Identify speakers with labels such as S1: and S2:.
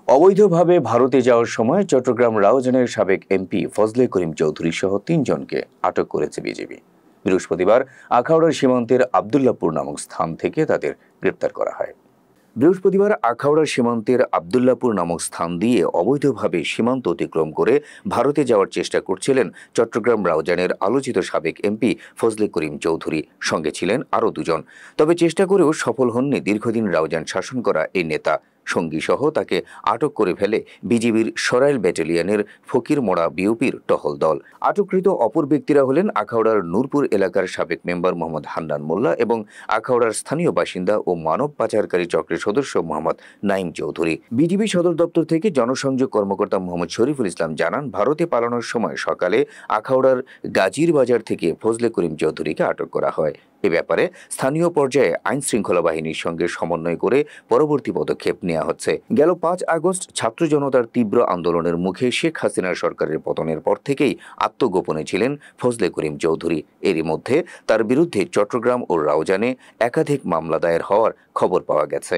S1: অবৈধভাবে ভারতে যাওয়ার সময় চট্টগ্রাম রাউজানের সাবেক এমপি ফজলে করিম চৌধুরী সহ ৩ জনকে আটক করেছে বিজিবি। বৃহস্পতিবার আখাউড়ার সীমান্তের আবদুল্লাপুর নামক স্থান থেকে তাদের গ্রেপ্তার করা হয়। বৃহস্পতিবার আখাউড়ার সীমান্তের আবদুল্লাপুর নামক স্থান দিয়ে অবৈধভাবে সীমান্ত অতিক্রম করে ভারতে যাওয়ার চেষ্টা করছিলেন চট্টগ্রাম রাউজানের আলোচিত সাবেক এমপি ফজলে করিম চৌধুরী। সঙ্গে ছিলেন আরও ২ জন। তবে চেষ্টা করেও সফল হননি দীর্ঘদিন রাউজান শাসন করা এই নেতা। সঙ্গী সহ তাকে আটক করে ফেলে বিজিবির সরাইল ব্যাটালিয়নের ফকিরমোড়া বিওপির টহল দল। আটককৃত অপর ব্যক্তিরা হলেন আখাউড়ার নূরপুর এলাকার সাবেক মেম্বার মোহাম্মদ হান্নান মোল্লা এবং আখাউড়ার স্থানীয় বাসিন্দা ও মানব পাচারকারী চক্রের সদস্য মোহাম্মদ নাইম চৌধুরী। বিজিবি সদর দপ্তর থেকে জনসংযোগ কর্মকর্তা মোহাম্মদ শরীফুল ইসলাম জানান, ভারতে পালানোর সময় সকালে আখাউড়ার গাজীর বাজার থেকে ফজলে করিম চৌধুরীকে আটক করা হয়। এ ব্যাপারে স্থানীয় পর্যায়ে আইন শৃঙ্খলা বাহিনীর সঙ্গে সমন্বয় করে পরবর্তী পদক্ষেপ নেওয়া হচ্ছে। গেল ৫ আগস্ট ছাত্র জনতার তীব্র আন্দোলনের মুখে শেখ হাসিনার সরকারের পতনের পর থেকেই আত্মগোপনে ছিলেন ফজলে করিম চৌধুরী। এরই মধ্যে তার বিরুদ্ধে চট্টগ্রাম ও রাউজানে একাধিক মামলা দায়ের হওয়ার খবর পাওয়া গেছে।